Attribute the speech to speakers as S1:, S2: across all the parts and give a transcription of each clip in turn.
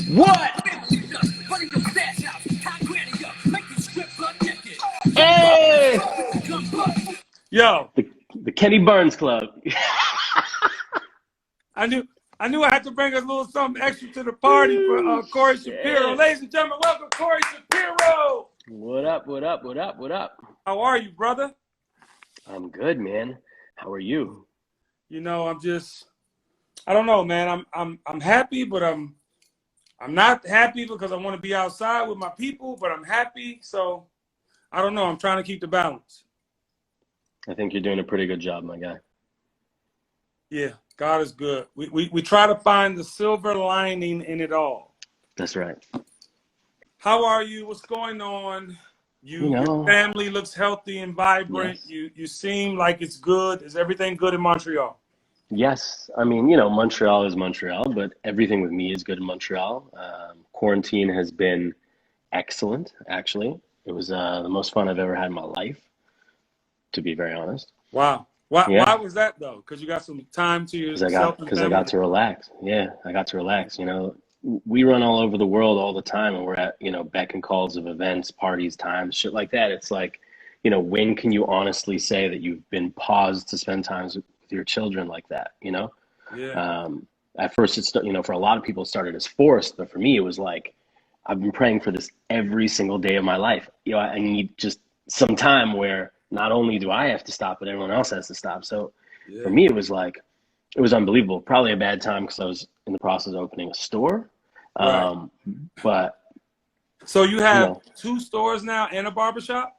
S1: What? Hey!
S2: Yo,
S1: The Kenny Burns Club.
S2: I knew I had to bring a little something extra to the party for Corey Shapiro. Ladies and gentlemen, welcome Corey Shapiro.
S1: What up, what up, what up, what up?
S2: How are you, brother?
S1: I'm good, man. How are you?
S2: You know, I don't know, man. I'm happy, but I'm not happy because I want to be outside with my people, but I'm happy. So I don't know. I'm trying to keep the balance.
S1: I think you're doing a pretty good job, my guy.
S2: Yeah, God is good. We try to find the silver lining in it all.
S1: That's right.
S2: How are you? What's going on? Your family looks healthy and vibrant.
S1: Yes.
S2: You seem like it's good. Is everything good in Montreal?
S1: Yes. I mean, Montreal is Montreal, but everything with me is good in Montreal. Quarantine has been excellent, actually. It was the most fun I've ever had in my life, to be very honest.
S2: Wow. Why was that, though? Because you got some time to yourself and family?
S1: Because I got to relax. Yeah, I got to relax. We run all over the world all the time, and we're at, beck and calls of events, parties, times, shit like that. It's like, when can you honestly say that you've been paused to spend time with your children like that,
S2: Yeah.
S1: At first, it's, for a lot of people, it started as forced, but for me, it was like, I've been praying for this every single day of my life. I need just some time where not only do I have to stop, but everyone else has to stop. So for me, it was unbelievable. Probably a bad time because I was in the process of opening a store.
S2: Right.
S1: But
S2: so you have two stores now and a barbershop?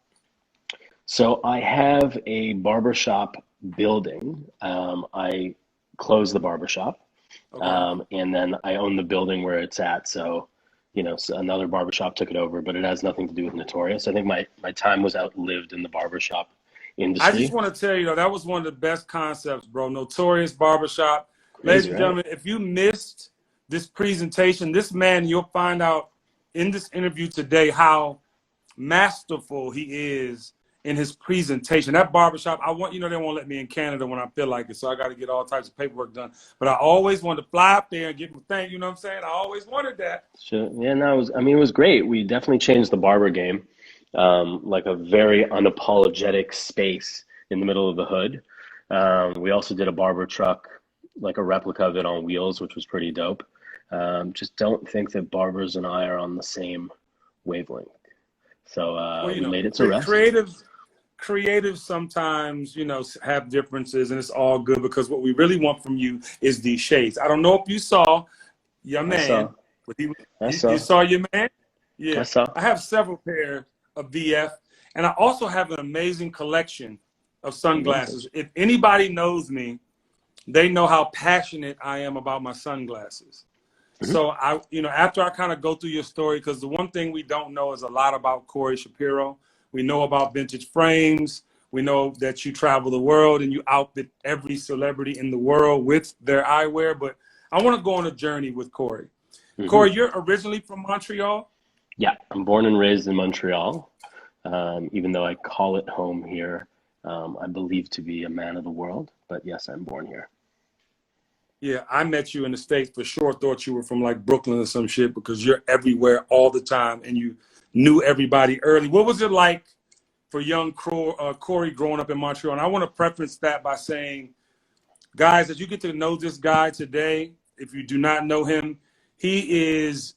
S1: So I have a barbershop building. I closed the barbershop, and then I own the building where it's at. So, so another barbershop took it over, but it has nothing to do with Notorious. I think my time was outlived in the barbershop industry.
S2: I just want to tell you, that was one of the best concepts, bro. Notorious Barbershop. Ladies and gentlemen, if you missed this presentation, this man, you'll find out in this interview today how masterful he is in his presentation. That barbershop, they won't let me in Canada when I feel like it, so I got to get all types of paperwork done. But I always wanted to fly up there and get my thing, you know what I'm saying? I always wanted that.
S1: Sure. Yeah, no, it was great. We definitely changed the barber game, like a very unapologetic space in the middle of the hood. We also did a barber truck, like a replica of it on wheels, which was pretty dope. Just don't think that barbers and I are on the same wavelength. So we made it to rest.
S2: Creatives sometimes, have differences, and it's all good because what we really want from you is these shades. I don't know if you saw your man. You saw your man? Yeah. I have several pair of VF, and I also have an amazing collection of sunglasses. If anybody knows me, they know how passionate I am about my sunglasses. So after I kind of go through your story, because the one thing we don't know is a lot about Corey Shapiro. We know about vintage frames. We know that you travel the world and you outfit every celebrity in the world with their eyewear. But I want to go on a journey with Corey. Corey, you're originally from Montreal?
S1: Yeah, I'm born and raised in Montreal. Even though I call it home here, I believe to be a man of the world. But yes, I'm born here.
S2: Yeah, I met you in the States for sure. Thought you were from like Brooklyn or some shit because you're everywhere all the time and you knew everybody early. What was it like for young Corey growing up in Montreal? And I want to preface that by saying, guys, as you get to know this guy today, if you do not know him, he is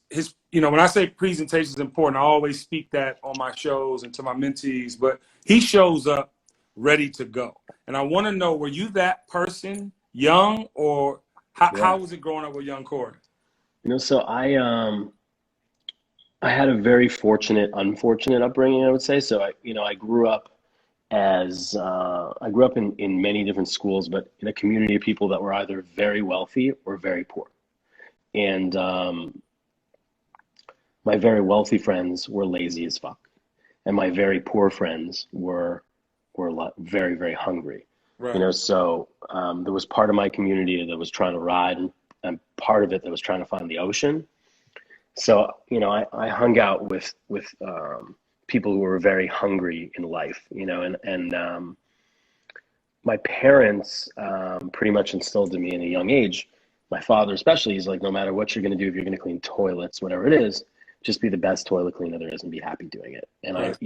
S2: when I say presentation is important, I always speak that on my shows and to my mentees, but he shows up ready to go. And I want to know, were you that person young, or how was it growing up with young Corey?
S1: So I had a very unfortunate upbringing, I would say. So I grew up in many different schools, but in a community of people that were either very wealthy or very poor. And my very wealthy friends were lazy as fuck, and my very poor friends were very, very hungry.
S2: Right.
S1: So there was part of my community that was trying to ride, and part of it that was trying to find the ocean. So, I hung out with people who were very hungry in life, and my parents pretty much instilled in me in a young age, my father especially, he's like, no matter what you're going to do, if you're going to clean toilets, whatever it is, just be the best toilet cleaner there is and be happy doing it. And
S2: Right.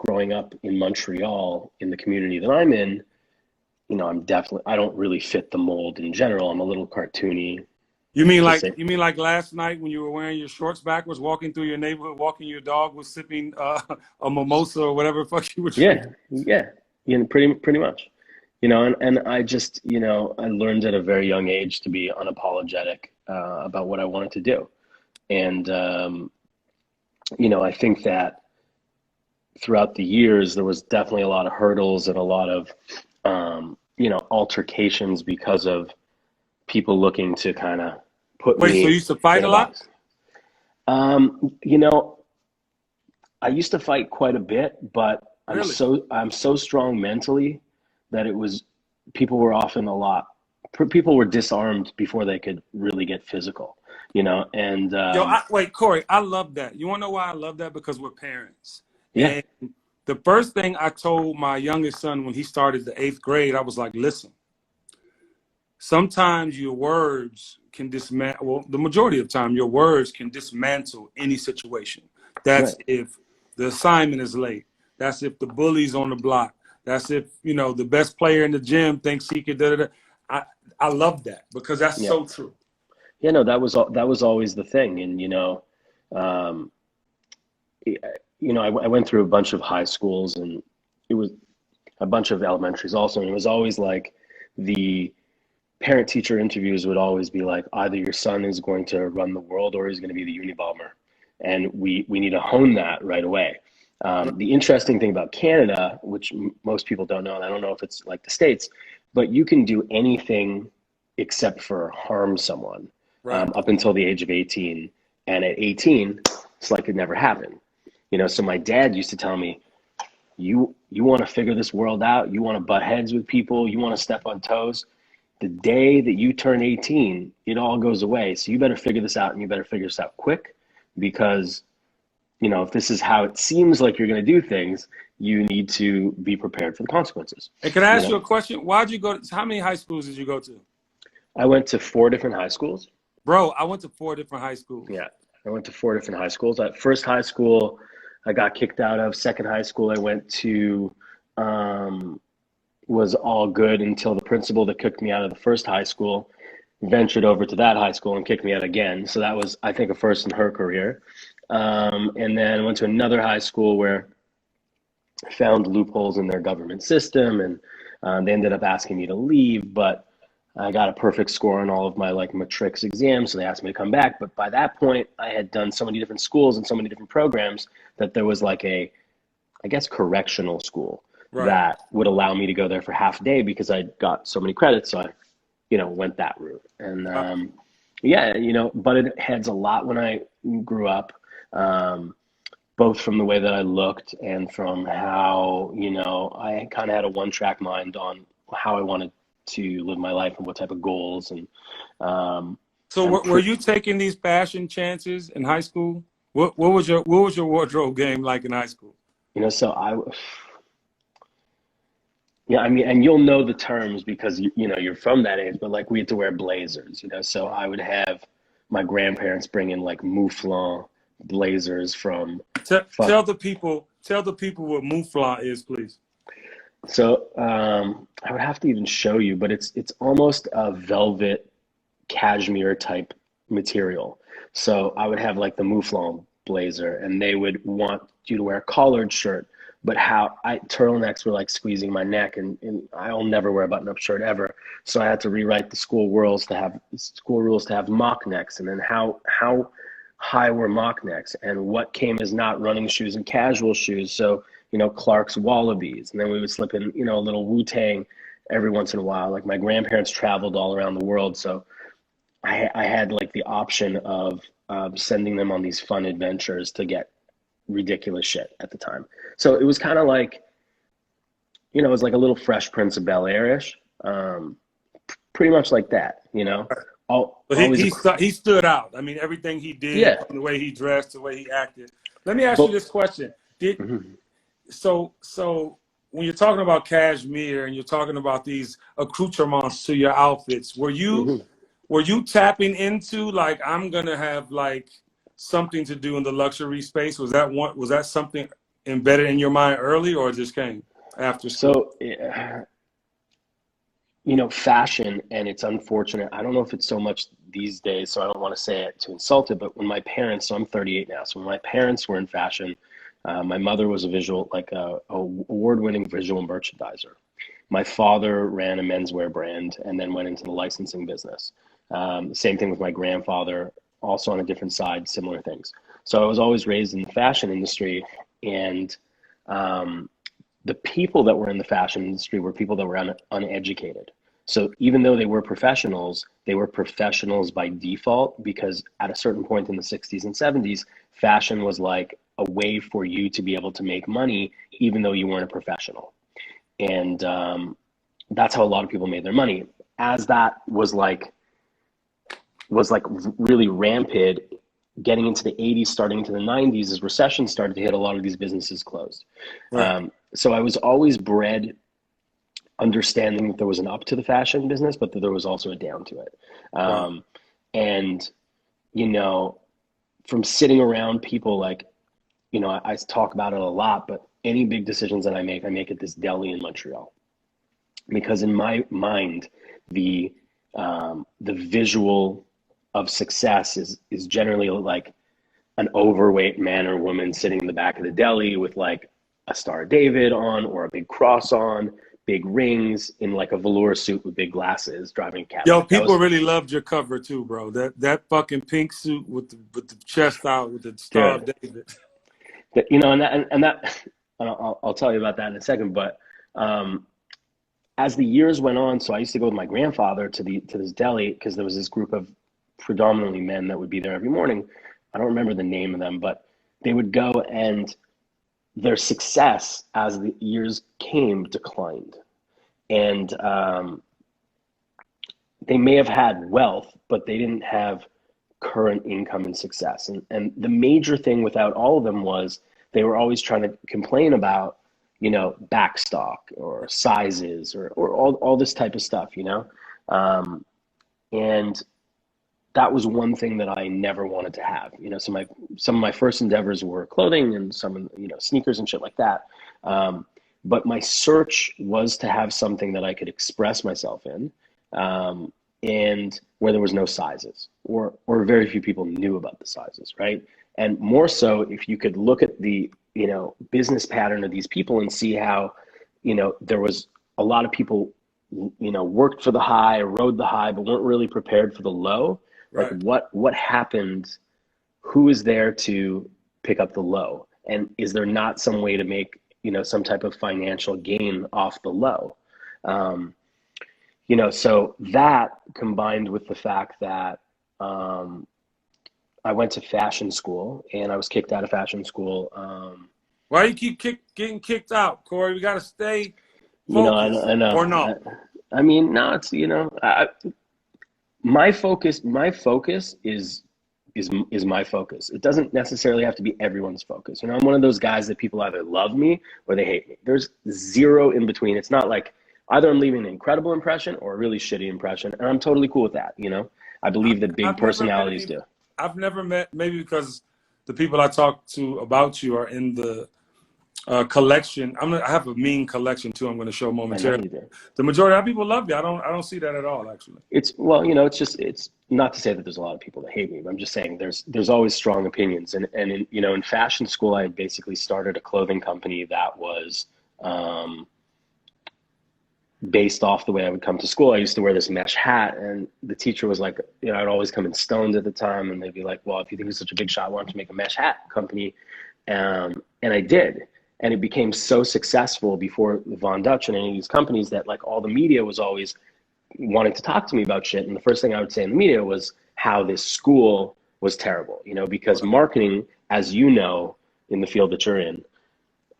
S1: growing up in Montreal, in the community that I'm in, I don't really fit the mold in general. I'm a little cartoony.
S2: You mean like last night when you were wearing your shorts backwards, walking through your neighborhood, walking your dog, was sipping a mimosa or whatever the fuck you were drinking?
S1: Yeah, pretty much. And I just, I learned at a very young age to be unapologetic about what I wanted to do. And, I think that throughout the years, there was definitely a lot of hurdles and a lot of, altercations because of people looking to kind of put
S2: Wait,
S1: me
S2: so you used to fight
S1: in
S2: a
S1: a
S2: lot?
S1: box. You know, I used to fight quite a bit, but
S2: Really?
S1: I'm so strong mentally that people were often people were disarmed before they could really get physical, and
S2: Wait, Corey, I love that. You want to know why I love that? Because we're parents.
S1: yeah,
S2: And the first thing I told my youngest son when he started the 8th grade, I was like, listen, sometimes your words can dismantle, well, the majority of the time, your words can dismantle any situation. That's
S1: right,
S2: if the assignment is late. That's if the bully's on the block. That's if, the best player in the gym thinks he could, I love that because that's
S1: yeah,
S2: so true.
S1: no, that was always the thing, and um, I went through a bunch of high schools, and it was a bunch of elementaries also, and it was always like the parent teacher interviews would always be like, either your son is going to run the world or he's going to be the Unabomber. And we need to hone that right away. The interesting thing about Canada, which most people don't know, and I don't know if it's like the States, but you can do anything except for harm someone
S2: Right.
S1: up until the age of 18. And at 18, it's like it never happened. So my dad used to tell me, you want to figure this world out, you want to butt heads with people, you want to step on toes, the day that you turn 18, it all goes away. So you better figure this out, and you better figure this out quick, because, if this is how it seems like you're going to do things, you need to be prepared for the consequences.
S2: And can I ask you a question? Why'd you how many high schools did you go to?
S1: I went to 4 different high schools.
S2: Bro, I went to 4 different high schools.
S1: Yeah, I went to 4 different high schools. At first high school, I got kicked out of. Second high school, I went to, was all good until the principal that kicked me out of the first high school ventured over to that high school and kicked me out again. So that was, I think, a first in her career. And then I went to another high school where I found loopholes in their government system, and they ended up asking me to leave, but I got a perfect score on all of my matrics exams, so they asked me to come back. But by that point, I had done so many different schools and so many different programs that there was I guess, correctional school. Right. That would allow me to go there for half a day because I got so many credits. So I, went that route. And but it heads a lot when I grew up, both from the way that I looked and from how, I kind of had a one-track mind on how I wanted to live my life and what type of goals. And
S2: so were you taking these fashion chances in high school? What was your wardrobe game like in high school?
S1: So I mean, and you'll know the terms because you're from that age, but we had to wear blazers, so I would have my grandparents bring in mouflon blazers from.
S2: Tell the people what mouflon is, please.
S1: So I would have to even show you, but it's almost a velvet cashmere type material. So I would have the mouflon blazer, and they would want you to wear a collared shirt, but turtlenecks were squeezing my neck, and I'll never wear a button-up shirt ever. So I had to rewrite the school rules to have mock necks, and then how high were mock necks, and what came as not running shoes and casual shoes. So Clark's Wallabies, and then we would slip in a little Wu-Tang every once in a while. My grandparents traveled all around the world, so I had the option of sending them on these fun adventures to get ridiculous shit at the time. So it was kind of it was a little Fresh Prince of Bel-Air-ish, pretty much like that,
S2: But he stood out. I mean, everything he did, the way he dressed, the way he acted. Let me ask you this question: So when you're talking about cashmere and you're talking about these accoutrements to your outfits, were you tapping into like, I'm gonna have like something to do in the luxury space? Was that something embedded in your mind early, or it just came after school?
S1: So, you know, fashion, and it's unfortunate. I don't know if it's so much these days, so I don't want to say it to insult it, but when my parents, so I'm 38 now, so when my parents were in fashion, my mother was a visual, like a award-winning visual merchandiser. My father ran a menswear brand and then went into the licensing business. Same thing with my grandfather, also on a different side, similar things. So I was always raised in the fashion industry, and um, the people that were in the fashion industry were people that were uneducated. So even though they were professionals by default because at a certain point in the 60s and 70s, fashion was like a way for you to be able to make money, even though you weren't a professional. And that's how a lot of people made their money. As that was like really rampant, getting into the 80s, starting into the 90s, as recession started to hit, a lot of these businesses closed.
S2: Right.
S1: So I was always bred understanding that there was an up to the fashion business, but that there was also a down to it.
S2: Wow.
S1: And, you know, from sitting around people like, you know, I talk about it a lot, but any big decisions that I make at this deli in Montreal. Because in my mind, the visual of success is generally like an overweight man or woman sitting in the back of the deli with like a Star of David on or a big cross on, big rings, in like a velour suit with big glasses, driving a
S2: Yo,
S1: Cadillac. That
S2: people
S1: was
S2: really loved your cover too, bro. That fucking pink suit with the chest out with the Star of
S1: good.
S2: David.
S1: That, you know, and that I'll tell you about that in a second. But um, as the years went on, so I used to go with my grandfather to this deli because there was this group of predominantly men that would be there every morning. I don't remember the name of them, but they would go, and their success as the years came declined. And they may have had wealth, but they didn't have current income and success. And the major thing without all of them was they were always trying to complain about, you know, backstock or sizes or all this type of stuff, you know? And that was one thing that I never wanted to have, you know. So some of my first endeavors were clothing and some, you know, sneakers and shit like that. But my search was to have something that I could express myself in, um, and where there was no sizes or very few people knew about the sizes, right? And more so, if you could look at the, you know, business pattern of these people and see how, you know, there was a lot of people, you know, worked for the high, rode the high, but weren't really prepared for the low. Like
S2: Right.
S1: what happened? Who is there to pick up the low? And is there not some way to make, you know, some type of financial gain off the low? Um, you know, so that combined with the fact that um, I went to fashion school and I was kicked out of fashion school.
S2: Why you keep getting kicked out, Corey? We gotta stay
S1: You know,
S2: focused,
S1: I
S2: or
S1: know.
S2: no?
S1: I mean, no, it's, you know, my focus is my focus. It doesn't necessarily have to be everyone's focus. You know, I'm one of those guys that people either love me or they hate me. There's zero in between. It's not like either I'm leaving an incredible impression or a really shitty impression, and I'm totally cool with that, you know. I believe that big
S2: I've never met
S1: personalities
S2: any.
S1: do.
S2: I've never met, maybe because the people I talk to about you are in the collection. I have a mean collection too. I'm going to show
S1: I know
S2: momentarily.
S1: you do.
S2: The majority of people love you. I don't see that at all, actually.
S1: It's, well, you know, it's not to say that there's a lot of people that hate me, but I'm just saying there's always strong opinions. And in, you know, in fashion school, I had basically started a clothing company that was um, based off the way I would come to school. I used to wear this mesh hat, and the teacher was like, you know, I'd always come in stoned at the time, and they'd be like, well, if you think it's such a big shot, why don't you make a mesh hat company? And I did. And it became so successful before Von Dutch and any of these companies that like all the media was always wanting to talk to me about shit. And the first thing I would say in the media was how this school was terrible, you know, because
S2: Right.
S1: marketing, as you know, in the field that you're in,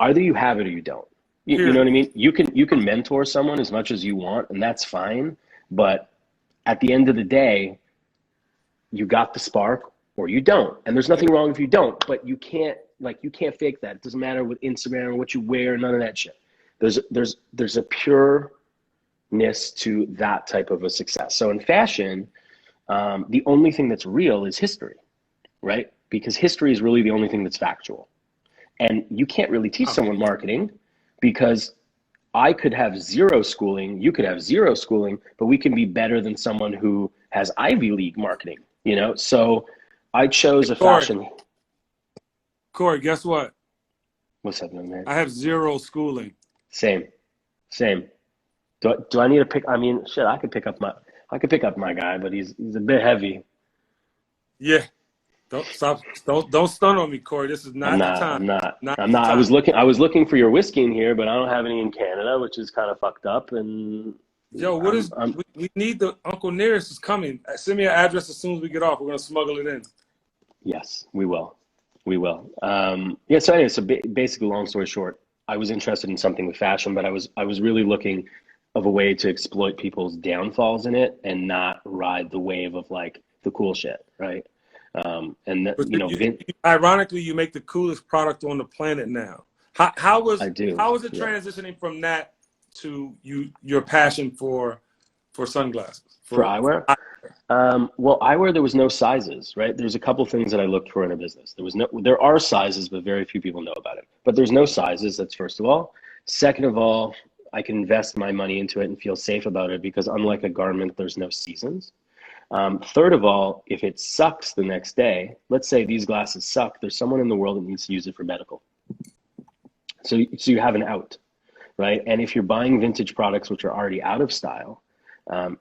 S1: either you have it or you don't. You know what I
S2: Period.
S1: mean? You can mentor someone as much as you want, and that's fine. But at the end of the day, you got the spark or you don't. And there's nothing wrong if you don't, but you can't fake that. It doesn't matter with Instagram or what you wear, none of that shit. There's a pureness to that type of a success. So in fashion, the only thing that's real is history, right? Because history is really the only thing that's factual. And you can't really teach someone marketing, because I could have zero schooling, you could have zero schooling, but we can be better than someone who has Ivy League marketing, you know? So I chose a fashion.
S2: Corey, guess what?
S1: What's happening, man?
S2: I have zero schooling.
S1: Same. Do I need to pick? I mean, shit, I could pick up my guy, but he's a bit heavy.
S2: Yeah. Don't stun on me, Corey. This is not the time.
S1: I'm not. I was looking for your whiskey in here, but I don't have any in Canada, which is kind of fucked up. And
S2: yo, we need the Uncle Nearest is coming. Send me an address as soon as we get off. We're gonna smuggle it in.
S1: Yes, we will. Yeah. So anyway, basically, long story short, I was interested in something with fashion, but I was really looking of a way to exploit people's downfalls in it and not ride the wave of like the cool shit, right?
S2: Ironically, you make the coolest product on the planet now. How was it transitioning from that to your passion for sunglasses?
S1: For eyewear? Well, eyewear, there was no sizes, right? There's a couple things that I looked for in a business. There are sizes, but very few people know about it. But there's no sizes, that's first of all. Second of all, I can invest my money into it and feel safe about it, because unlike a garment, there's no seasons. Third of all, if it sucks the next day, let's say these glasses suck, there's someone in the world that needs to use it for medical. So you have an out, right? And if you're buying vintage products which are already out of style,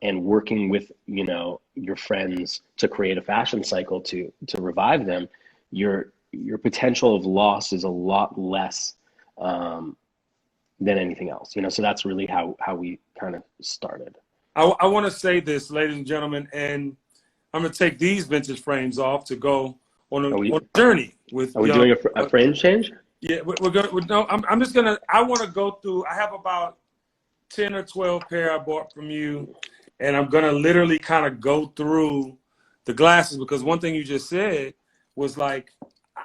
S1: and working with, your friends to create a fashion cycle to revive them, your potential of loss is a lot less than anything else. So that's really how we kind of started.
S2: I want to say this, ladies and gentlemen, and I'm going to take these vintage frames off to go on a journey with.
S1: Are we doing a frame change?
S2: Yeah, we're going to. No, I'm just going to. I want to go through. I have about 10 or 12 pair I bought from you, and I'm going to literally kind of go through the glasses, because one thing you just said was like,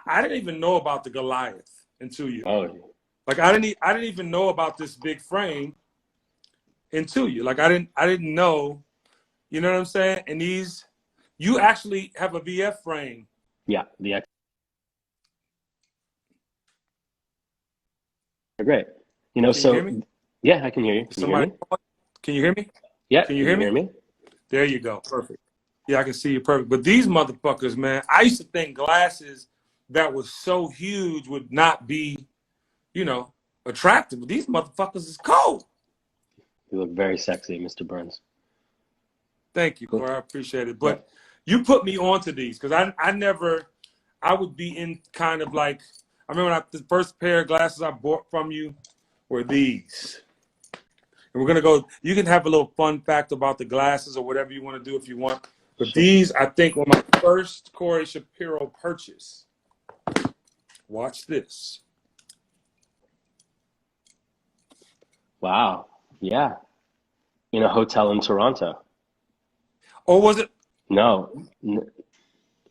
S2: I didn't even know about the Goliath until you.
S1: Oh.
S2: Like I didn't even know about this big frame until you. Like I didn't know, you know what I'm saying? And you actually have a VF frame.
S1: Yeah, the X. Great.
S2: Can you hear me?
S1: Yeah, I can hear you.
S2: Can you hear me?
S1: Yeah.
S2: Can you hear me? There you go. Perfect. Yeah, I can see you perfect. But these motherfuckers, man, I used to think glasses that was so huge would not be, attractive. But these motherfuckers is cold.
S1: You look very sexy, Mr. Burns.
S2: Thank you, Corey. I appreciate it. But you put me onto these, because I would be in kind of like, I remember the first pair of glasses I bought from you were these. And we're going to go, you can have a little fun fact about the glasses or whatever you want to do if you want. But these, I think, were my first Corey Shapiro purchase. Watch this.
S1: Wow. Yeah. In a hotel in Toronto.
S2: Or was it?
S1: No.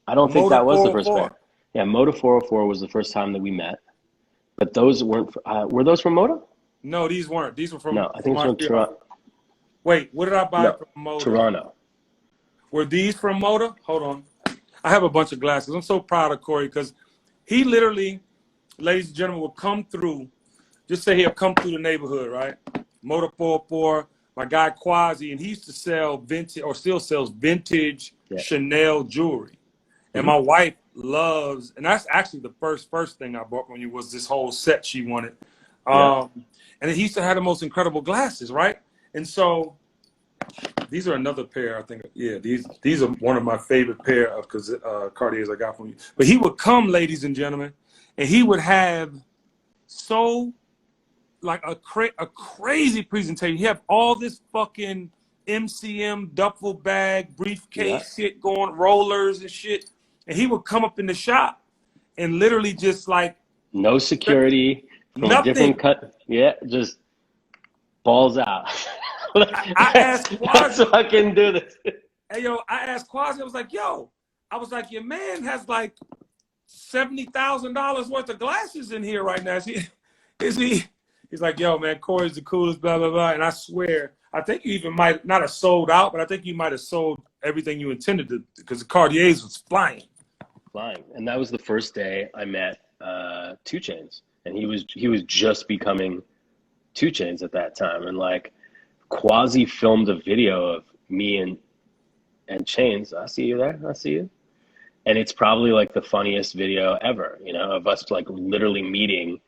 S1: I don't think that was the first pair. Yeah, Moda 404 was the first time that we met. But those weren't, were those from Moda?
S2: No, these weren't. These were from.
S1: No, I think it's from Toronto.
S2: Wait, what did I buy from Moda?
S1: Toronto.
S2: Were these from Moda? Hold on. I have a bunch of glasses. I'm so proud of Corey, because he literally, ladies and gentlemen, will come through. Just say he'll come through the neighborhood, right? Moda 404, my guy Quasi, and he used to sell vintage, or still sells vintage Chanel jewelry. And my wife loves, and that's actually the first thing I bought from you was this whole set she wanted. And he used to have the most incredible glasses, right? And so these are another pair, I think. Yeah, these are one of my favorite pair of Cartiers I got from you. But he would come, ladies and gentlemen, and he would have like a crazy presentation. He have all this fucking MCM duffel bag, briefcase shit going, rollers and shit. And he would come up in the shop and literally just like
S1: no security, from a different cut. Yeah, just balls out.
S2: I asked Quasi,
S1: so I can do this.
S2: Hey yo, I asked Quasi, I was like, your man has like $70,000 worth of glasses in here right now. Is He's like, yo, man, Corey's the coolest, blah, blah, blah. And I swear, I think you even might not have sold out, but I think you might have sold everything you intended to, because the Cartiers was flying.
S1: Flying. And that was the first day I met 2 Chainz. And he was just becoming 2 Chainz at that time. And like quasi filmed a video of me and Chainz. I see you there. I see you. And it's probably like the funniest video ever, you know, of us like literally meeting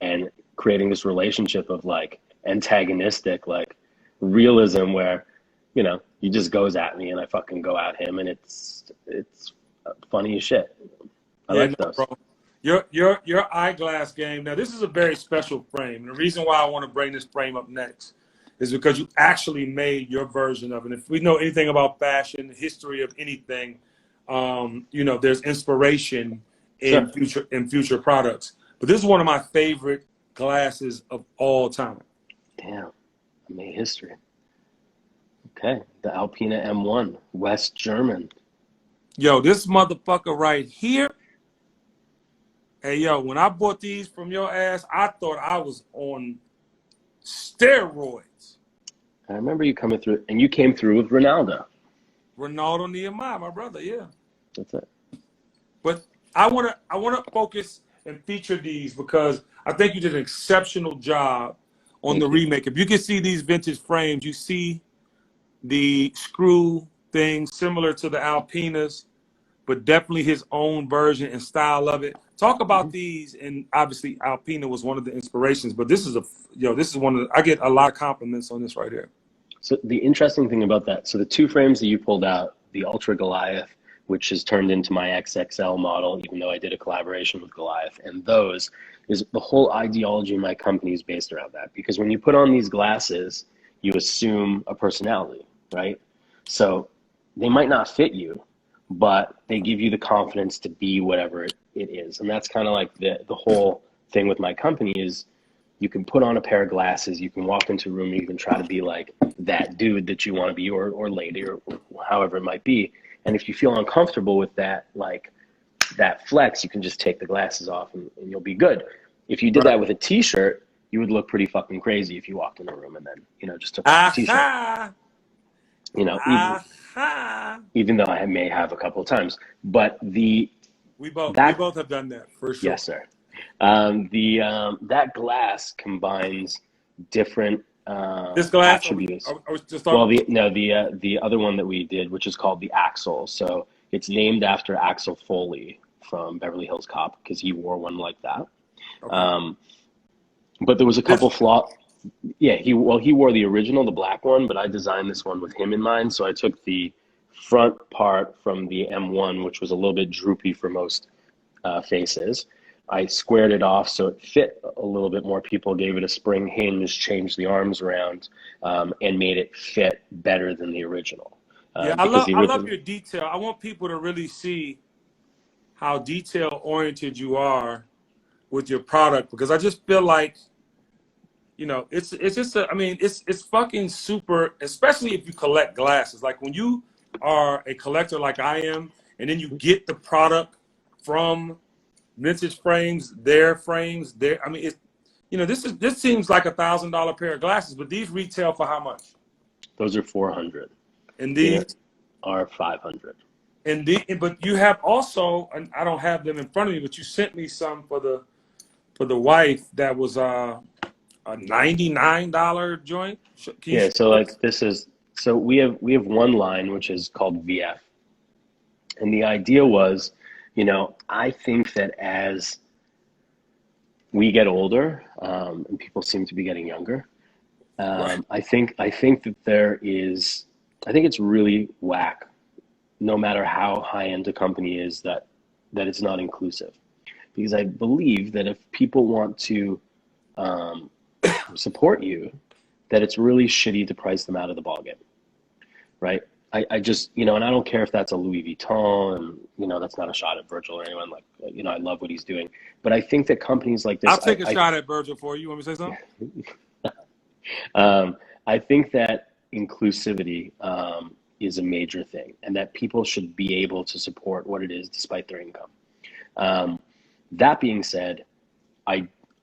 S1: and creating this relationship of like antagonistic, like realism where, you know, he just goes at me and I fucking go at him, and it's funny as shit. I like those.
S2: Bro. Your eyeglass game. Now, this is a very special frame. And the reason why I want to bring this frame up next is because you actually made your version of it. If we know anything about fashion, the history of anything, you know, there's inspiration in future products. But this is one of my favorite glasses of all time.
S1: Damn, I made history. Okay, the Alpina M1, West German.
S2: Yo, this motherfucker right here. Hey, yo, when I bought these from your ass, I thought I was on steroids.
S1: I remember you coming through, and you came through with Ronaldo.
S2: Ronaldo Nehemiah, my brother, yeah.
S1: That's it.
S2: But I wanna focus and feature these because I think you did an exceptional job on the remake. If you can see these vintage frames, you see the screw thing similar to the Alpinas, but definitely his own version and style of it. Talk about these, and obviously Alpina was one of the inspirations, but this is one of the, I get a lot of compliments on this right here.
S1: So the interesting thing about that, so the 2 frames that you pulled out, the Ultra Goliath, which has turned into my XXL model, even though I did a collaboration with Goliath, and those is the whole ideology of my company is based around that. Because when you put on these glasses, you assume a personality, right? So they might not fit you, but they give you the confidence to be whatever it is. And that's kind of like the whole thing with my company is you can put on a pair of glasses, you can walk into a room, and you can try to be like that dude that you want to be, or lady, or however it might be. And if you feel uncomfortable with that, like that flex, you can just take the glasses off and you'll be good. If you did that with a t-shirt, you would look pretty fucking crazy if you walked in the room and then, you know, just took off the t-shirt. You know, even though I may have a couple of times, but we both
S2: have done that for sure.
S1: Yes, sir. That glass combines different
S2: this glass
S1: attributes. The other one that we did, which is called the Axel. So it's named after Axel Foley from Beverly Hills Cop because he wore one like that. Okay. But there was a couple flaws. Yeah, he wore the original, the black one, but I designed this one with him in mind. So I took the front part from the M1, which was a little bit droopy for most faces. I squared it off so it fit a little bit more. People gave it a spring hinge, changed the arms around, and made it fit better than the original.
S2: I love your detail. I want people to really see how detail oriented you are with your product, because I just feel like, you know, it's fucking super, especially if you collect glasses. Like when you are a collector like I am, and then you get the product from vintage frames, I mean, it's, you know, this seems like $1,000 pair of glasses, but these retail for how much?
S1: Those are $400.
S2: And these
S1: are $500.
S2: But you have also, and I don't have them in front of me, but you sent me some for the wife that was a $99 joint.
S1: Yeah, so like this is, so we have one line which is called VF, and the idea was, you know, I think that as we get older, and people seem to be getting younger, I think that I think it's really whack, no matter how high end a company is, that it's not inclusive, because I believe that if people want to support you, that it's really shitty to price them out of the ballgame, right? I just, you know, and I don't care if that's a Louis Vuitton, and, you know, that's not a shot at Virgil or anyone, like, you know, I love what he's doing. But I think that companies like this...
S2: I'll take a shot at Virgil for you. You want me to say
S1: something? I think that inclusivity is a major thing, and that people should be able to support what it is despite their income. That being said,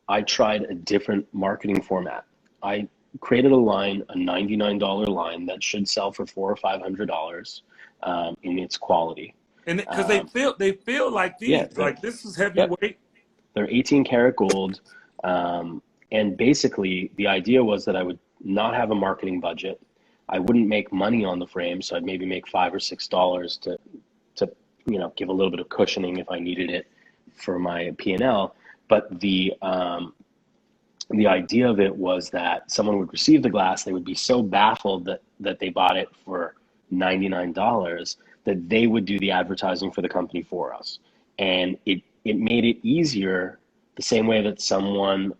S1: I tried a different marketing format. I created a line, a $99 line that should sell for $400 or $500 in its quality.
S2: And because
S1: Um,
S2: they feel like
S1: yeah,
S2: these, like this is
S1: yep,
S2: heavyweight.
S1: they're 18 karat gold. And basically, the idea was that I would not have a marketing budget. I wouldn't make money on the frame, so I'd maybe make $5 or $6 to give a little bit of cushioning if I needed it for my P&L. But the idea of it was that someone would receive the glass, they would be so baffled that they bought it for $99 that they would do the advertising for the company for us. And it made it easier the same way that someone,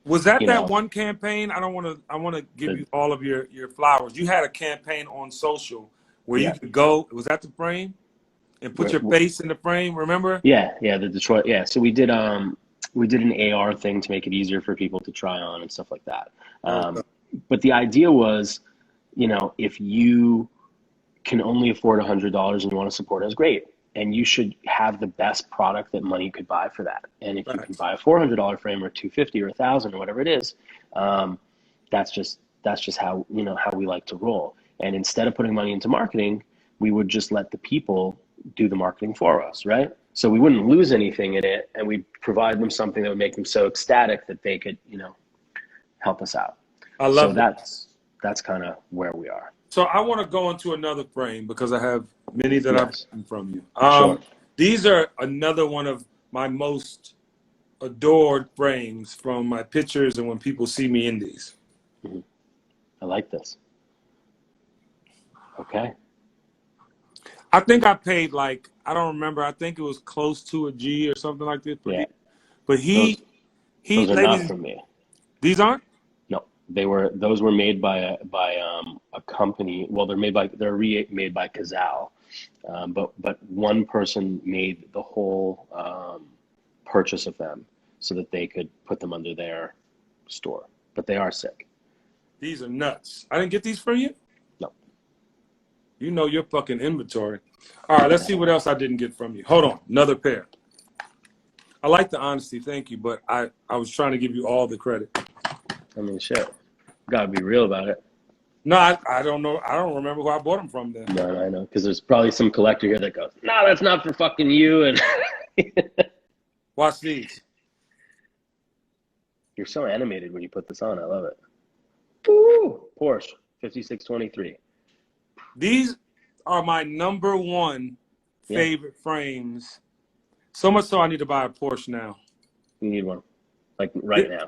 S2: Was that one campaign? I don't want to. I want to give you all of your flowers. You had a campaign on social where you
S1: yeah,
S2: could go. Was that the frame and put your face in the frame? Remember?
S1: yeah, the Detroit, yeah. So we did an AR thing to make it easier for people to try on and stuff like that.
S2: Okay.
S1: But the idea was, if you can only afford $100 and you want to support us, great. And you should have the best product that money could buy for that. And if you can buy a $400 frame or $250 or $1,000 or whatever it is, that's just how how we like to roll. And instead of putting money into marketing, we would just let the people do the marketing for us, right? So we wouldn't lose anything in it, and we'd provide them something that would make them so ecstatic that they could, help us out.
S2: I love
S1: so
S2: that.
S1: that's kind of where we are.
S2: So I want to go into another frame because I have many that I've gotten from you.
S1: Sure.
S2: These are another one of my most adored frames from my pictures and when people see me in these.
S1: Mm-hmm. I like this. Okay.
S2: I think I paid like, I don't remember. I think it was close to a G or something like this. But
S1: Yeah.
S2: He
S1: those are
S2: ladies,
S1: not from me.
S2: These aren't?
S1: No, those were made by a company. Well, they're made by Cazal, but one person made the whole purchase of them so that they could put them under their store. But they are sick.
S2: These are nuts. I didn't get these from you?
S1: No.
S2: You know your fucking inventory. All right, let's see what else I didn't get from you. Hold on, another pair. I like the honesty, thank you, but I was trying to give you all the credit.
S1: I mean, shit. Gotta be real about it.
S2: No, I don't know. I don't remember who I bought them from then.
S1: No, I know. Because there's probably some collector here that goes, no, that's not for fucking you. And
S2: watch these.
S1: You're so animated when you put this on. I love it. Ooh, Porsche 5623.
S2: These are my number one favorite frames. So much so I need to buy a Porsche now.
S1: You need one. Like right now.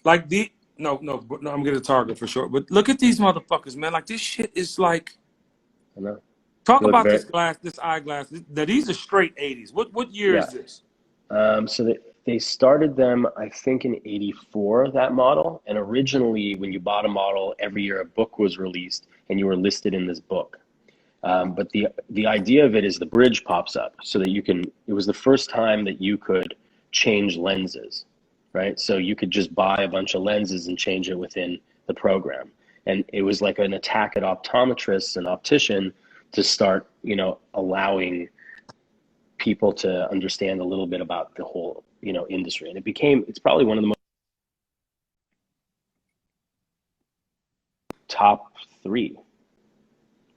S2: Like no, I'm getting a Target for sure. But look at these motherfuckers, man. Like this shit is like.
S1: I know.
S2: Talk about this eyeglass. Now, these are straight 80s. What year is this?
S1: So they started them, I think, in '84, that model. And originally, when you bought a model, every year a book was released, and you were listed in this book. But the idea of it is the bridge pops up so that you can. It was the first time that you could change lenses. Right, so you could just buy a bunch of lenses and change it within the program, and it was like an attack at optometrists and optician to start, allowing people to understand a little bit about the whole, industry, and it's probably one of the most top three.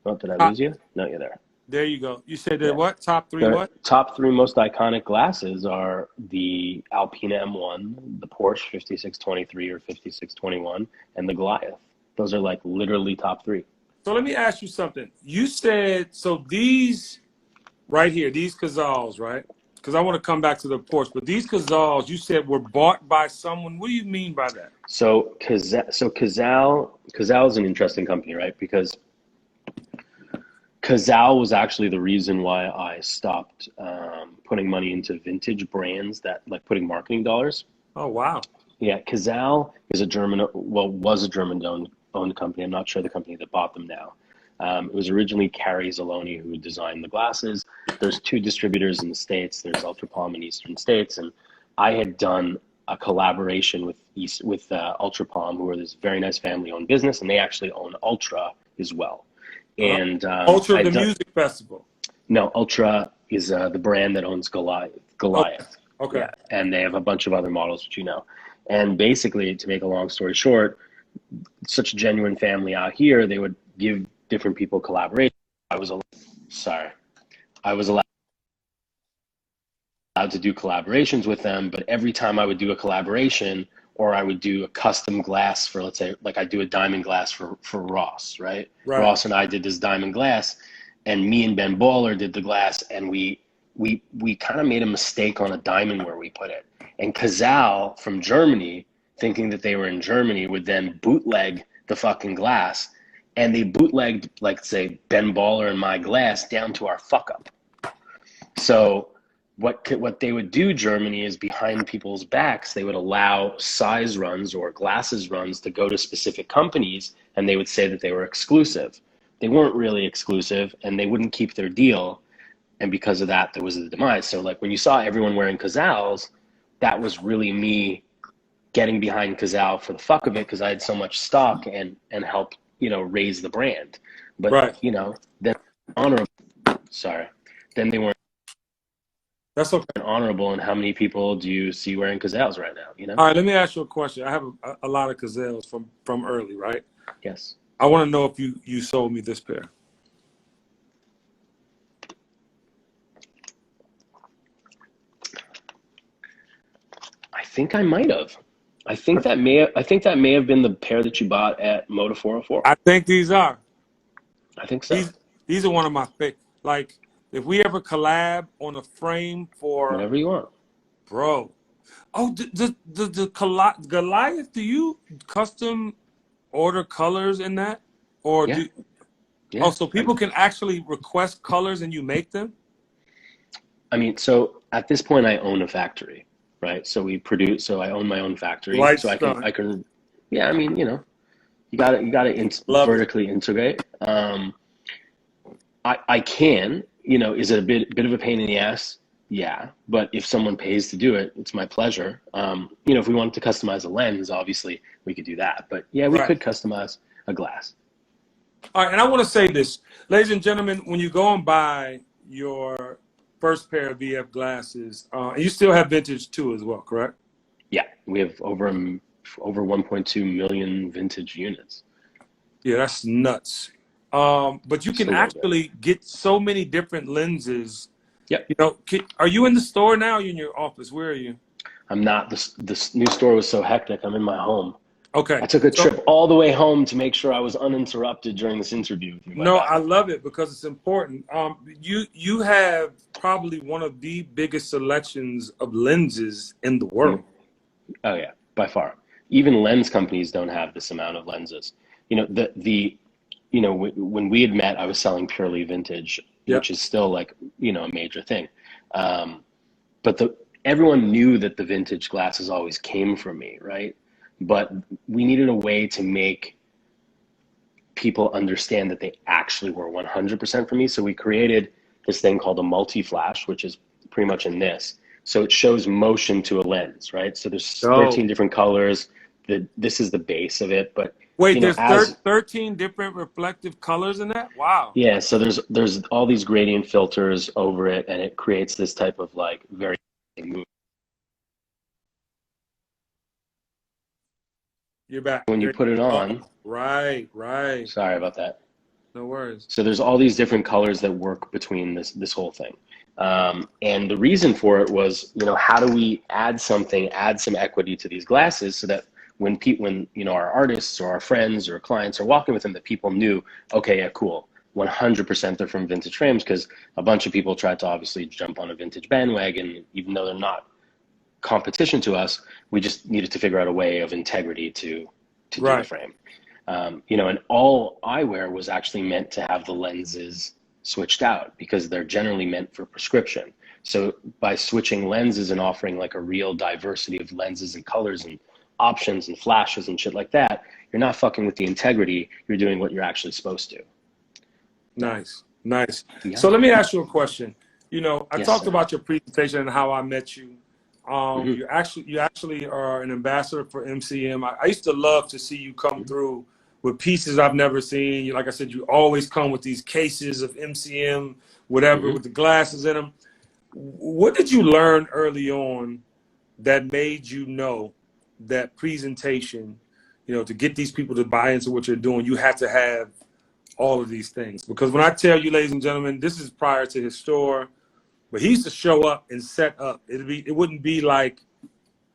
S1: Oh, did I lose you? No, you're there.
S2: There you go. You said that what? Top three what?
S1: Top three most iconic glasses are the Alpina M1, the Porsche 5623 or 5621, and the Goliath. Those are like literally top three.
S2: So let me ask you something. You said, so these right here, these Cazals, right? Because I want to come back to the Porsche, but these Cazals, you said were bought by someone. What do you mean by that?
S1: So Cazal is an interesting company, right? Because Cazal was actually the reason why I stopped putting money into vintage brands like putting marketing dollars.
S2: Oh, wow.
S1: Yeah, Cazal is was a German-owned company. I'm not sure the company that bought them now. It was originally Carrie Zaloni who designed the glasses. There's two distributors in the States. There's Ultrapalm in Eastern States. And I had done a collaboration with Ultrapalm, who are this very nice family-owned business, and they actually own Ultra as well. And
S2: Ultra, the music festival.
S1: No, Ultra is the brand that owns Goliath.
S2: Okay. Okay.
S1: Yeah, and they have a bunch of other models, which you know. And basically, to make a long story short, such a genuine family out here, they would give different people collaboration. I was sorry, I was allowed to do collaborations with them, but every time I would do a collaboration or I would do a custom glass for, let's say, like I do a diamond glass for Ross, right?
S2: Right.
S1: Ross and I did this diamond glass, and me and Ben Baller did the glass, and we kind of made a mistake on a diamond where we put it. And Cazal from Germany, thinking that they were in Germany, would then bootleg the fucking glass, and they bootlegged, like, say, Ben Baller and my glass down to our fuck up. So what they would do, Germany, is behind people's backs, they would allow size runs or glasses runs to go to specific companies, and they would say that they were exclusive. They weren't really exclusive, and they wouldn't keep their deal. And because of that, there was the demise. So like when you saw everyone wearing Cazals, that was really me getting behind Cazal for the fuck of it, because I had so much stock and help, you know, raise the brand. But,
S2: right.
S1: you know, then honorable, then they weren't.
S2: That's okay.
S1: Honorable. And how many people do you see wearing Cazals right now? You know.
S2: All right, let me ask you a question. I have a lot of Cazals from early, right?
S1: Yes.
S2: I want to know if you sold me this pair.
S1: I think I might have. I think that may have been the pair that you bought at Moda 404.
S2: I think these are.
S1: I think so.
S2: These are one of my favorite. Like, if we ever collab on a frame for
S1: Whatever you want,
S2: bro. Oh, the Goliath. Do you custom order colors in that, or
S1: yeah. Yeah.
S2: Oh, so people can actually request colors and you make them?
S1: I mean, so at this point, I own a factory, right? So we produce. So I own my own factory, so I can. Yeah, I mean, you know, you gotta vertically integrate. I can, you know, is it a bit of a pain in the ass? Yeah, but if someone pays to do it, it's my pleasure. You know, if we wanted to customize a lens, obviously we could do that. But yeah, we could customize a glass.
S2: All right, and I want to say this, ladies and gentlemen, when you go and buy your first pair of VF glasses, you still have vintage too as well, correct?
S1: Yeah, we have over 1.2 million vintage units.
S2: Yeah, that's nuts. But you can actually get so many different lenses.
S1: Yep.
S2: You know, are you in the store now? Or are you in your office? Where are you?
S1: I'm not. This new store was so hectic. I'm in my home.
S2: Okay.
S1: I took a trip all the way home to make sure I was uninterrupted during this interview.
S2: No, I love it because it's important. You have probably one of the biggest selections of lenses in the world.
S1: Oh yeah, by far. Even lens companies don't have this amount of lenses. You know, you know, when we had met, I was selling purely vintage, which is still, like, you know, a major thing. But everyone knew that the vintage glasses always came from me, right? But we needed a way to make people understand that they actually were 100% from me. So we created this thing called a multi-flash, which is pretty much in this. So it shows motion to a lens, right? So there's 13 different colors. This is the base of it, but
S2: wait,
S1: you know,
S2: there's 13 different reflective colors in that? Wow.
S1: Yeah, so there's all these gradient filters over it, and it creates this type of, like, very move.
S2: You're back.
S1: When you put it on.
S2: Right.
S1: Sorry about that.
S2: No worries.
S1: So there's all these different colors that work between this whole thing. And the reason for it was, you know, how do we add some equity to these glasses so that when you know, our artists or our friends or clients are walking with them, that people knew, okay, yeah, cool, 100% they're from vintage frames, because a bunch of people tried to obviously jump on a vintage bandwagon, even though they're not competition to us. We just needed to figure out a way of integrity to do the frame. You know, and all eyewear was actually meant to have the lenses switched out, because they're generally meant for prescription. So by switching lenses and offering, like, a real diversity of lenses and colors and options and flashes and shit like that, you're not fucking with the integrity. You're doing what you're actually supposed to.
S2: Nice.
S1: Yeah.
S2: So let me ask you a question. You know, I talked
S1: sir.
S2: about your presentation and how I met you. You actually are an ambassador for MCM. I used to love to see you come through with pieces I've never seen. Like I said, you always come with these cases of MCM, whatever, with the glasses in them. What did you learn early on that made you know that presentation, to get these people to buy into what you're doing, you have to have all of these things? Because when I tell you, ladies and gentlemen, this is prior to his store, but he used to show up and set up. It wouldn't be like,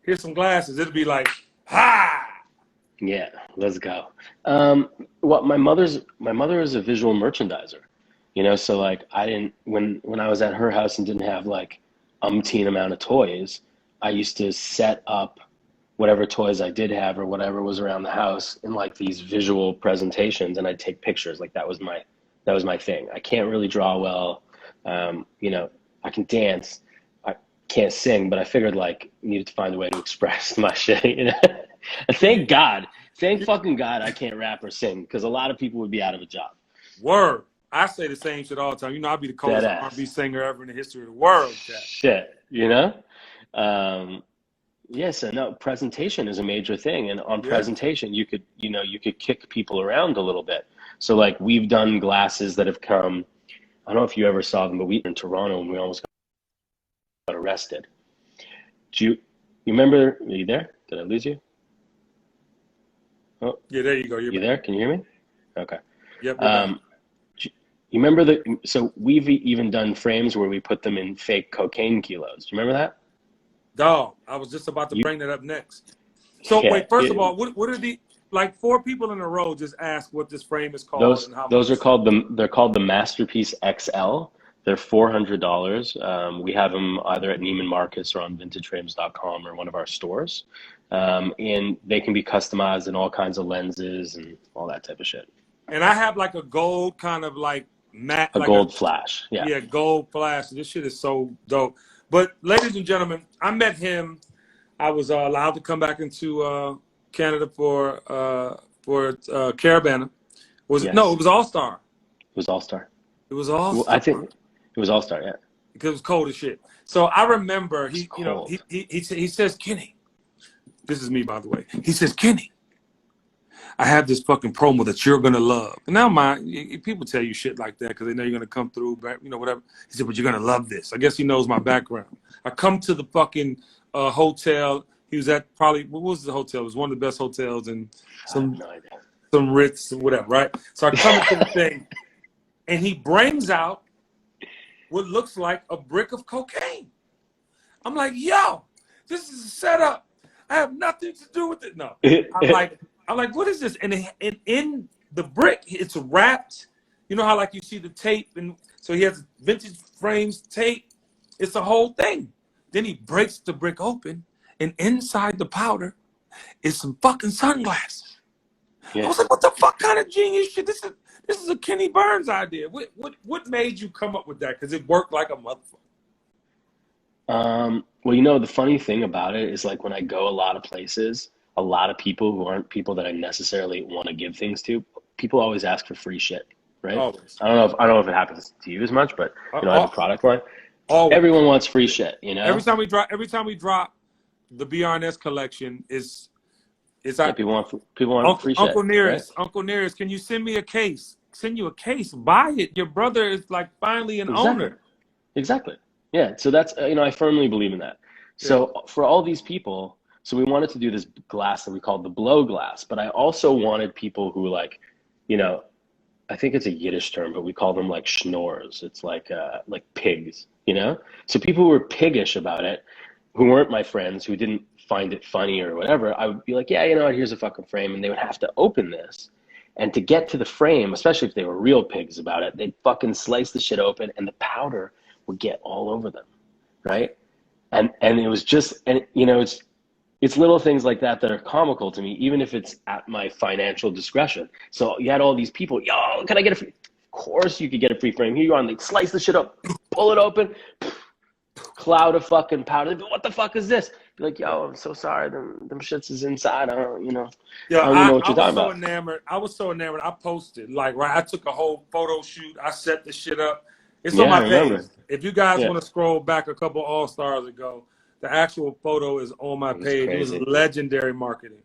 S2: here's some glasses. It'd be like, ha!
S1: Yeah, let's go. Well, my mother is a visual merchandiser, so like I didn't when I was at her house and didn't have like umpteen amount of toys, I used to set up whatever toys I did have or whatever was around the house in like these visual presentations, and I'd take pictures. Like that was my thing. I can't really draw well. I can dance. I can't sing, but I figured like needed to find a way to express my shit. And thank fucking God I can't rap or sing, because a lot of people would be out of a job.
S2: Word. I say the same shit all the time. I'll be the coolest R&B singer ever in the history of the world.
S1: Shit, Yeah, so no, presentation is a major thing, and on presentation, you could kick people around a little bit. So like we've done glasses that have come. I don't know if you ever saw them, but we were in Toronto and we almost got arrested. Do you remember? Are you there? Did I lose you? Oh,
S2: yeah, there you go.
S1: You there? Can you hear me? Okay.
S2: Yep.
S1: You remember so we've even done frames where we put them in fake cocaine kilos. Do you remember that?
S2: Dog, I was just about to bring that up next. So wait, first of all, what are the, like, 4 people in a row just ask what this frame is called and how
S1: those
S2: much?
S1: they're called the Masterpiece XL. They're $400. We have them either at Neiman Marcus or on vintageframes.com or one of our stores. And they can be customized in all kinds of lenses and all that type of shit.
S2: And I have like a gold kind of like matte.
S1: A gold flash. Yeah.
S2: Yeah, gold flash. This shit is so dope. But ladies and gentlemen, I met him. I was allowed to come back into Canada for Caravana. No, it was All Star.
S1: It was All Star.
S2: It was All Star.
S1: I think it was All Star, yeah.
S2: Because it was cold as shit. So I remember he says, Kenny, this is me, by the way. He says, Kenny, I have this fucking promo that you're gonna love. And now people tell you shit like that because they know you're gonna come through, whatever. He said, but you're gonna love this. I guess he knows my background. I come to the fucking hotel. He was at what was the hotel? It was one of the best hotels in some Ritz, whatever, right? So I come into the thing, and he brings out what looks like a brick of cocaine. I'm like, yo, this is a setup. I have nothing to do with it. No, I'm like, what is this? And in the brick, it's wrapped. You know how like you see the tape, and so he has vintage frames tape. It's a whole thing. Then he breaks the brick open, and inside the powder is some fucking sunglasses. Yeah. I was like, what the fuck kind of genius shit? This is a Kenny Burns idea. What made you come up with that? Because it worked like a motherfucker.
S1: Well, the funny thing about it is like when I go a lot of places, a lot of people who aren't people that I necessarily want to give things to, people always ask for free shit, right?
S2: Always.
S1: I don't know if it happens to you as much, but I have a product line.
S2: Always.
S1: Everyone wants free shit,
S2: Every time we drop the BRNS collection, it's like
S1: people want free shit.
S2: Uncle Nearest, right? Uncle Nearest, can you send me a case? Send you a case, buy it. Your brother is like finally an owner.
S1: Exactly. Yeah. So that's I firmly believe in that. So for all these people, so we wanted to do this glass that we called the blow glass, but I also wanted people who like, I think it's a Yiddish term, but we call them like schnorrs. It's like pigs, So people who were piggish about it, who weren't my friends, who didn't find it funny or whatever, I would be like, yeah, here's a fucking frame. And they would have to open this. And to get to the frame, especially if they were real pigs about it, they'd fucking slice the shit open and the powder would get all over them, right? And it was just, and it's little things like that are comical to me, even if it's at my financial discretion. So you had all these people, yo, can I get a free? Of course you could get a free frame. Here you are, and they slice the shit up, pull it open, cloud of fucking powder. What the fuck is this? Be like, yo, I'm so sorry. Them shits is inside. I don't know what you're talking about.
S2: I was so enamored. I posted, I took a whole photo shoot. I set the shit up. It's on my page. If you guys want to scroll back a couple All-Stars ago, the actual photo is on my page. Crazy. It was legendary marketing.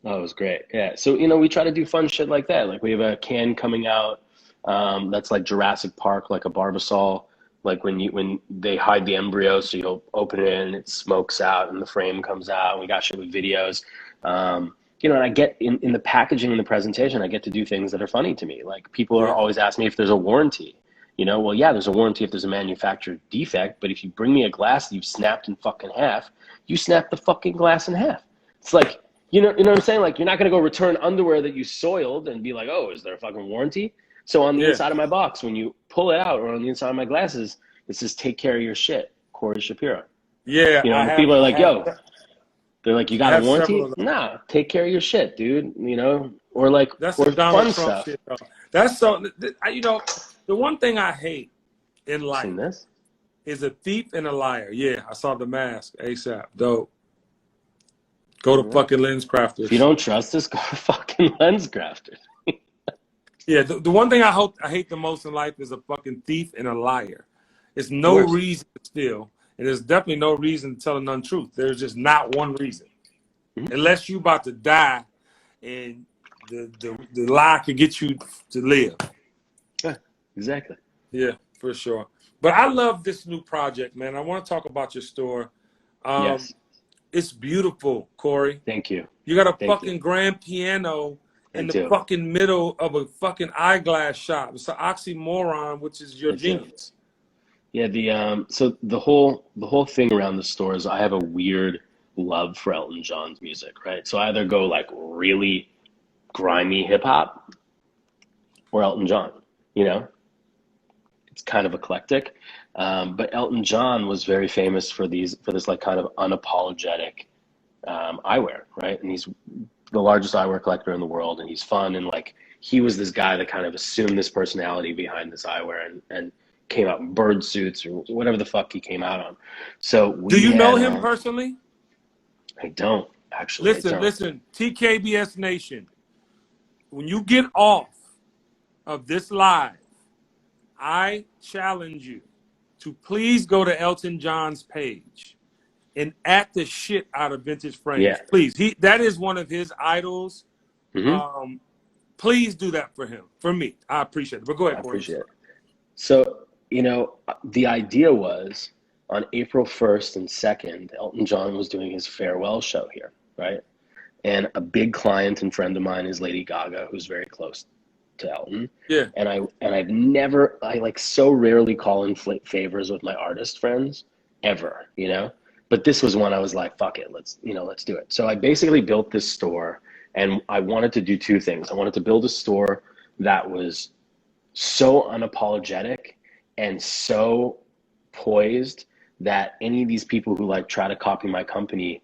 S1: Oh, it was great. Yeah. So, we try to do fun shit like that. Like we have a can coming out that's like Jurassic Park, like a Barbasol like when they hide the embryo, so you'll open it and it smokes out and the frame comes out. We got shit with videos. And I get in the packaging and the presentation, I get to do things that are funny to me. Like people are always asking me if there's a warranty. Well, yeah, there's a warranty if there's a manufacturer defect, but if you bring me a glass that you've snapped in fucking half, you snap the fucking glass in half. It's like, you know what I'm saying? Like, you're not going to go return underwear that you soiled and be like, oh, is there a fucking warranty? So on the inside of my box, when you pull it out, or on the inside of my glasses, it says, take care of your shit, Corey Shapiro.
S2: Yeah,
S1: And people are like, they're like, you got a warranty?
S2: Several of them.
S1: Nah, take care of your shit, dude. Or like,
S2: That's
S1: or
S2: some Donald
S1: fun
S2: Trump
S1: stuff.
S2: shit, though. That's so, the one thing I hate in life is a thief and a liar. Yeah, I saw The Mask, ASAP. Dope. Go to fucking Lens Crafters.
S1: If you don't trust us, go to fucking Lens Crafters.
S2: Yeah, the one thing I hate the most in life is a fucking thief and a liar. There's no reason to steal, and there's definitely no reason to tell an untruth. There's just not one reason. Unless you about to die and the lie could get you to live.
S1: Yeah, exactly.
S2: Yeah, for sure. But I love this new project, man. I want to talk about your store.
S1: Yes.
S2: It's beautiful, Corey.
S1: Thank you.
S2: You got a fucking grand piano in the fucking middle of a fucking eyeglass shop. It's an oxymoron, which is your genius.
S1: Yeah, so the whole thing around the store is I have a weird love for Elton John's music, right? So I either go like really grimy hip hop or Elton John, It's kind of eclectic. But Elton John was very famous for this like kind of unapologetic eyewear, right? And he's the largest eyewear collector in the world, and he's fun, and like he was this guy that kind of assumed this personality behind this eyewear and came out in bird suits or whatever the fuck he came out on. So
S2: do you know him personally?
S1: I don't actually.
S2: Listen, TKBS Nation, when you get off of this live, I challenge you to please go to Elton John's page and act the shit out of Vintage Frames. Yeah. Please. That is one of his idols. Please do that for him. For me. I appreciate it. But go ahead.
S1: I appreciate it. So, the idea was on April 1st and 2nd, Elton John was doing his farewell show here, right? And a big client and friend of mine is Lady Gaga, who's very close to Elton.
S2: Yeah.
S1: And I like so rarely call in favors with my artist friends ever, But this was one I was like, fuck it, let's do it. So I basically built this store, and I wanted to do two things. I wanted to build a store that was so unapologetic and so poised that any of these people who like try to copy my company,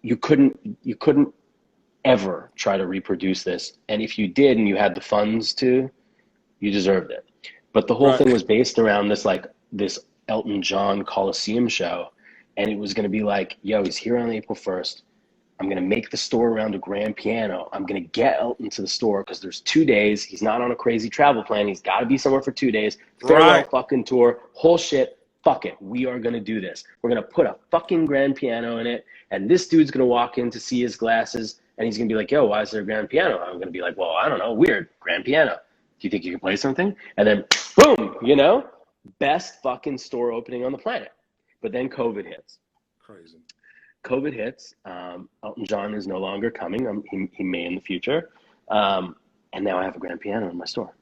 S1: you couldn't ever try to reproduce this. And if you did and you had the funds to, you deserved it. But the whole thing was based around this Elton John Coliseum show. And it was going to be like, yo, he's here on April 1st. I'm going to make the store around a grand piano. I'm going to get Elton to the store because there's 2 days. He's not on a crazy travel plan. He's got to be somewhere for 2 days. Farewell fucking tour. Whole shit. Fuck it. We are going to do this. We're going to put a fucking grand piano in it. And this dude's going to walk in to see his glasses. And he's going to be like, yo, why is there a grand piano? I'm going to be like, well, I don't know. Weird. Grand piano. Do you think you can play something? And then boom, best fucking store opening on the planet. But then COVID hits.
S2: Crazy.
S1: COVID hits. Elton John is no longer coming. He may in the future. And now I have a grand piano in my store.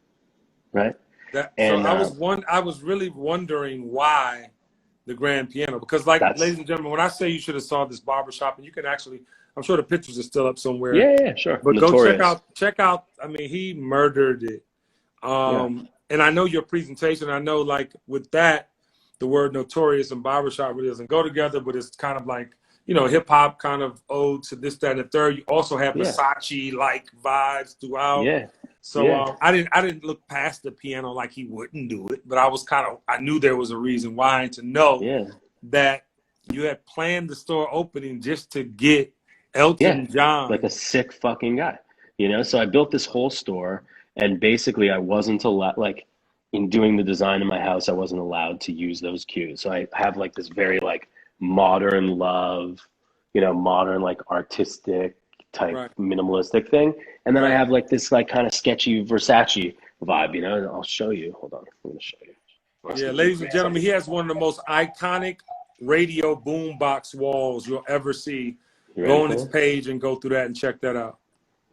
S1: Right?
S2: I was really wondering why the grand piano. Because ladies and gentlemen, when I say you should have saw this barbershop, and you can actually, I'm sure the pictures are still up somewhere.
S1: Yeah, sure.
S2: But Notorious. Go check out. I mean, he murdered it. And I know your presentation. I know with that, the word notorious and barbershop really doesn't go together, but it's kind of like, hip hop kind of ode to this, that, and the third. You also have Versace-like vibes throughout.
S1: Yeah.
S2: So I didn't look past the piano like he wouldn't do it, but I knew there was a reason why, to know that you had planned the store opening just to get Elton John.
S1: Like a sick fucking guy, So I built this whole store, and basically I wasn't allowed, in doing the design of my house, I wasn't allowed to use those cues. So I have this very modern love, modern artistic type minimalistic thing. And then I have this kind of sketchy Versace vibe, and I'll show you. Hold on, I'm gonna show you.
S2: Yeah, ladies and gentlemen, he has one of the most iconic radio boombox walls you'll ever see. Go on his page and go through that and check that out.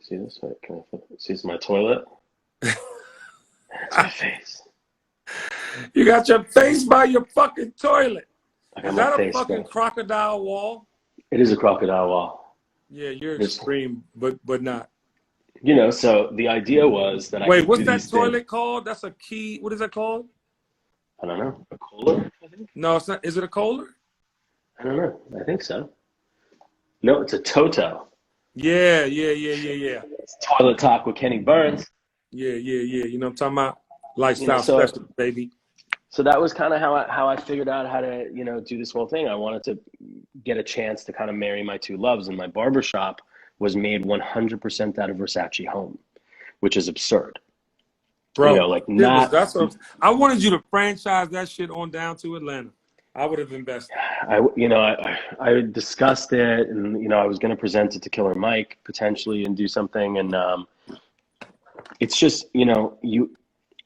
S1: See this? Wait, can I see this? My toilet. That's my face.
S2: You got your face by your fucking toilet. Is that a fucking
S1: there.
S2: crocodile wall?
S1: It is a crocodile wall.
S2: Yeah, you're extreme, but not.
S1: You know, so the idea was that
S2: Wait, what's that toilet called? That's a key. What is that called?
S1: I don't know. A Kohler, I think?
S2: No, it's not. Is it a Kohler?
S1: I don't know. I think so. No, it's a Toto.
S2: Yeah.
S1: It's Toilet Talk with Kenny Burns.
S2: Yeah. You know what I'm talking about? Lifestyle special, baby.
S1: So that was kind of how I figured out how to, you know, do this whole thing. I wanted to get a chance to kind of marry my two loves, and my barbershop was made 100% out of Versace home, which is absurd.
S2: Bro,
S1: you know, like
S2: I wanted you to franchise that shit on down to Atlanta. I would have invested.
S1: I discussed it, and you know, I was going to present it to Killer Mike potentially and do something, and it's just, you know,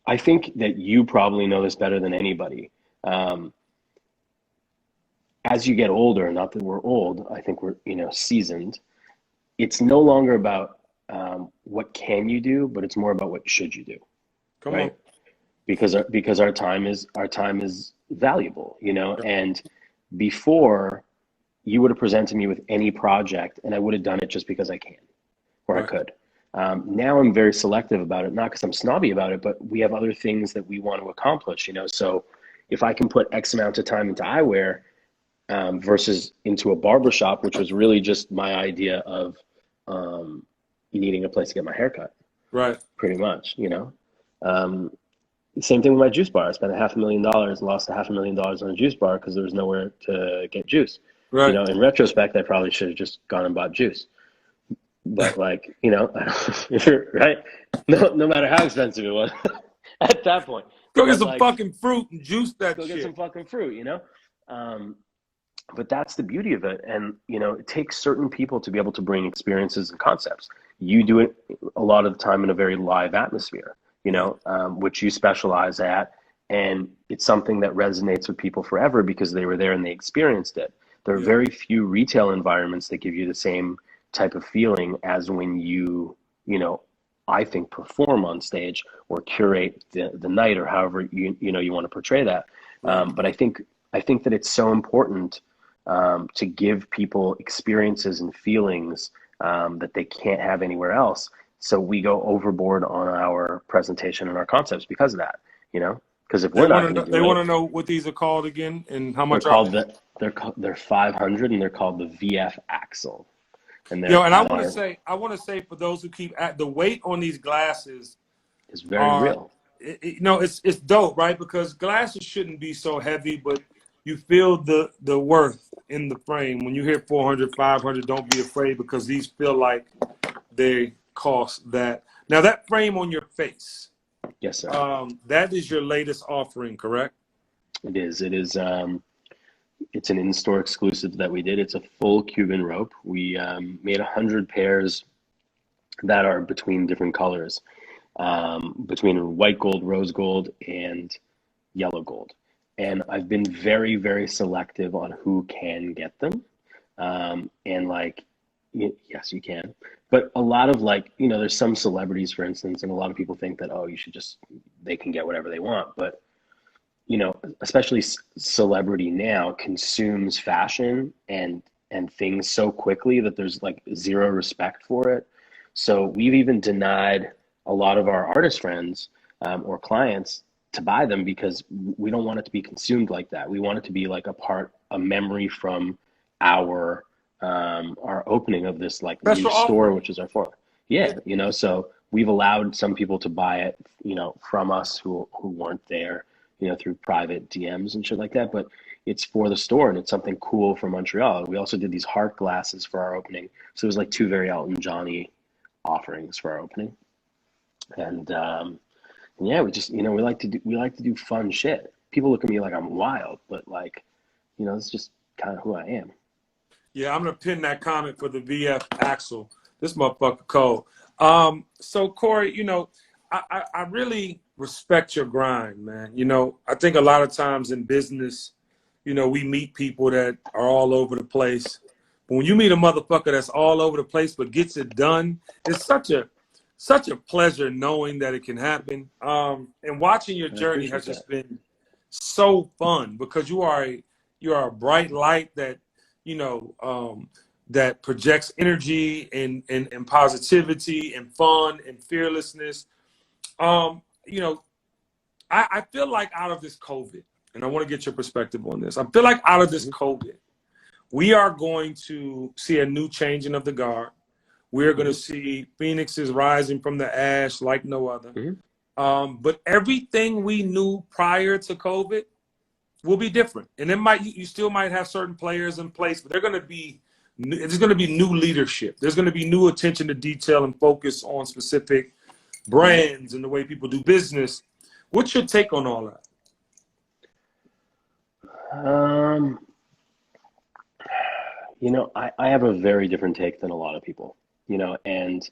S1: I think that you probably know this better than anybody. As you get older, not that we're old, I think we're, you know, seasoned. It's no longer about what can you do, but it's more about what should you do.
S2: Come on.
S1: Because our time is valuable, you know. And before, you would have presented me with any project, and I would have done it just because I can or I could. Now I'm very selective about it, not because I'm snobby about it, but we have other things that we want to accomplish, you know. So if I can put X amount of time into eyewear versus into a barbershop, which was really just my idea of needing a place to get my hair cut.
S2: Right.
S1: Pretty much, you know. Same thing with my juice bar. I spent $500,000 and lost $500,000 on a juice bar because there was nowhere to get juice.
S2: Right.
S1: You know, in retrospect, I probably should have just gone and bought juice. But like, you know, right? No matter how expensive it was at that point.
S2: Go get some fucking fruit and juice that shit.
S1: Go get some fucking fruit, you know? But that's the beauty of it. And, you know, it takes certain people to be able to bring experiences and concepts. You do it a lot of the time in a very live atmosphere, you know, which you specialize at. And it's something that resonates with people forever because they were there and they experienced it. There are very few retail environments that give you the same type of feeling as when you know, I think perform on stage or curate the night or however you want to portray that. But I think that it's so important to give people experiences and feelings that they can't have anywhere else. So we go overboard on our presentation and our concepts because of that, you know. Because if we're not,
S2: they want to know what these are called again and how much
S1: they're 500 and they're called the VF Axle. And
S2: I want to say for those who keep the weight on these glasses
S1: is very real.
S2: It's dope, right? Because glasses shouldn't be so heavy, but you feel the worth in the frame. When you hear 400, 500, don't be afraid because these feel like they cost that. Now that frame on your face.
S1: Yes, sir.
S2: That is your latest offering, correct?
S1: It is. It's an in-store exclusive that we did. It's a full Cuban rope. We made 100 pairs that are between different colors, between white gold, rose gold, and yellow gold. And I've been very, very selective on who can get them. And like, yes, you can. But a lot of like, you know, there's some celebrities, for instance, and a lot of people think that, oh, they can get whatever they want. But you know, especially celebrity now consumes fashion and things so quickly that there's like zero respect for it. So we've even denied a lot of our artist friends or clients to buy them because we don't want it to be consumed like that. We want it to be like a memory from our opening of this like new store, which is our forum. Yeah, you know, so we've allowed some people to buy it, you know, from us who weren't there, you know, through private DMs and shit like that. But it's for the store and it's something cool for Montreal. We also did these heart glasses for our opening. So it was like two very Elton Johnny offerings for our opening. And yeah, we just, you know, we like to do fun shit. People look at me like I'm wild, but like, you know, it's just kind of who I am.
S2: Yeah, I'm gonna pin that comment for the VF Axle. This motherfucker cold. So Corey, you know, I really respect your grind, man. You know, I think a lot of times in business, you know, we meet people that are all over the place. But when you meet a motherfucker that's all over the place but gets it done, it's such a pleasure knowing that it can happen. And watching your
S1: I
S2: journey
S1: appreciate
S2: has
S1: that.
S2: just been so fun because you're a bright light that, you know, that projects energy and positivity and fun and fearlessness. You know, I feel like out of this COVID, and I want to get your perspective on this. I feel like out of this
S1: Mm-hmm.
S2: COVID, we are going to see a new changing of the guard. We're going to
S1: Mm-hmm.
S2: see phoenixes rising from the ash like no other.
S1: Mm-hmm.
S2: But everything we knew prior to COVID will be different. And you still might have certain players in place, but there's going to be new leadership. There's going to be new attention to detail and focus on specific brands and the way people do business. What's your take on all that?
S1: You know, I have a very different take than a lot of people, you know, and,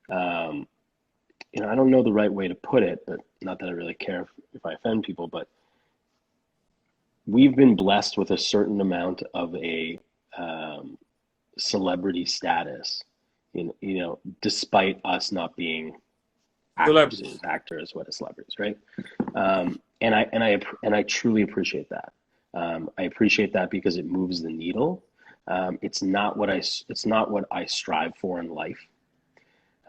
S1: you know, I don't know the right way to put it, but not that I really care if I offend people, but we've been blessed with a certain amount of a celebrity status, you know, despite us not being
S2: Celebrities.
S1: actors, what are celebrities, right? And I truly appreciate that. I appreciate that because it moves the needle. It's not what I strive for in life,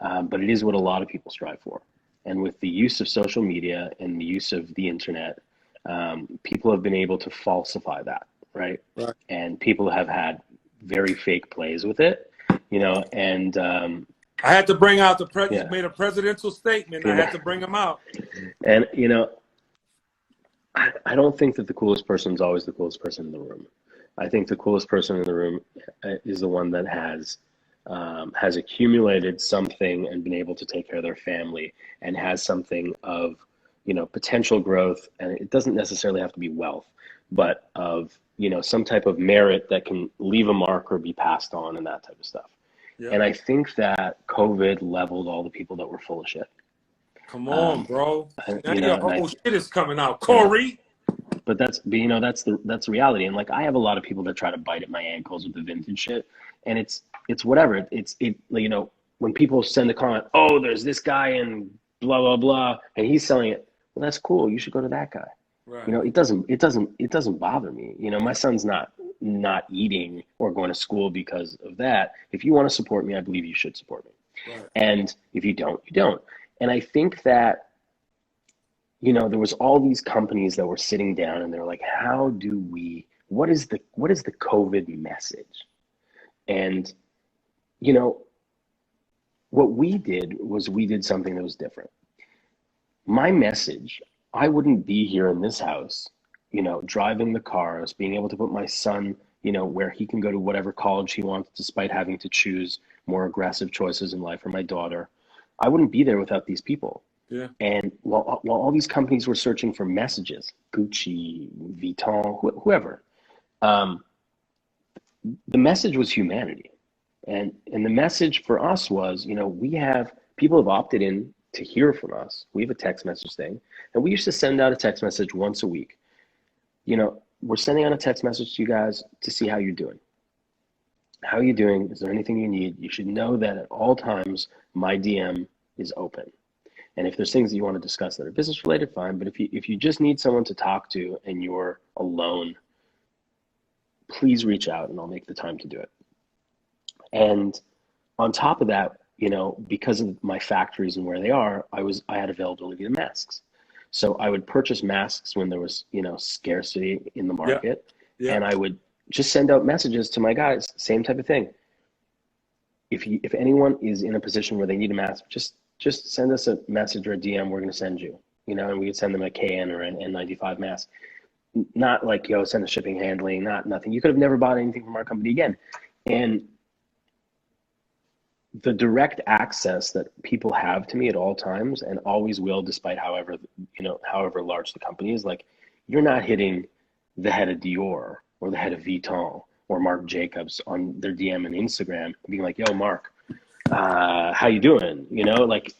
S1: but it is what a lot of people strive for. And with the use of social media and the use of the internet, people have been able to falsify that, right?
S2: Right.
S1: And people have had very fake plays with it, you know, and
S2: I had to bring out
S1: yeah,
S2: you made a presidential statement.
S1: you
S2: I
S1: know,
S2: had to bring him out.
S1: and you know, I don't think that the coolest person is always the coolest person in the room. I think the coolest person in the room is the one that has accumulated something and been able to take care of their family and has something of, you know, potential growth. And it doesn't necessarily have to be wealth, but of, you know, some type of merit that can leave a mark or be passed on and that type of stuff.
S2: Yeah.
S1: And I think that COVID leveled all the people that were full of shit.
S2: Come on, bro. Now
S1: You know,
S2: your
S1: and
S2: whole shit is coming out,
S1: yeah,
S2: Corey.
S1: but you know, that's the reality. And like, I have a lot of people that try to bite at my ankles with the vintage shit, and it's whatever. You know, when people send a comment, oh, there's this guy and blah blah blah, and he's selling it. Well, that's cool. You should go to that guy.
S2: Right.
S1: You know, it doesn't bother me. You know, my son's not eating or going to school because of that. If you want to support me, I believe you should support me.
S2: Right.
S1: And if you don't, you don't. And I think that, you know, there was all these companies that were sitting down and they're like, what is the COVID message? And, you know, what we did was we did something that was different. My message, I wouldn't be here in this house, you know, driving the cars, being able to put my son, you know, where he can go to whatever college he wants, despite having to choose more aggressive choices in life, or my daughter. I wouldn't be there without these people.
S2: Yeah.
S1: And while all these companies were searching for messages, Gucci, Vuitton, whoever, the message was humanity. And the message for us was, you know, people have opted in to hear from us. We have a text message thing, and we used to send out a text message once a week. You know, we're sending out a text message to you guys to see how you're doing. How are you doing? Is there anything you need? You should know that at all times, my DM is open. And if there's things that you want to discuss that are business related, fine. But if you just need someone to talk to and you're alone, please reach out and I'll make the time to do it. And on top of that, you know, because of my factories and where they are, I had availability of masks. So I would purchase masks when there was, you know, scarcity in the market.
S2: Yeah.
S1: And I would just send out messages to my guys, same type of thing. If anyone is in a position where they need a mask, just send us a message or a DM, we're going to send you, you know, and we could send them a KN or an N95 mask. Not like, yo, send a shipping, handling, nothing. You could have never bought anything from our company again. And the direct access that people have to me at all times and always will, despite however large the company is, like, you're not hitting the head of Dior or the head of Vuitton or Marc Jacobs on their DM and Instagram being like, yo, Mark, how you doing? You know, like,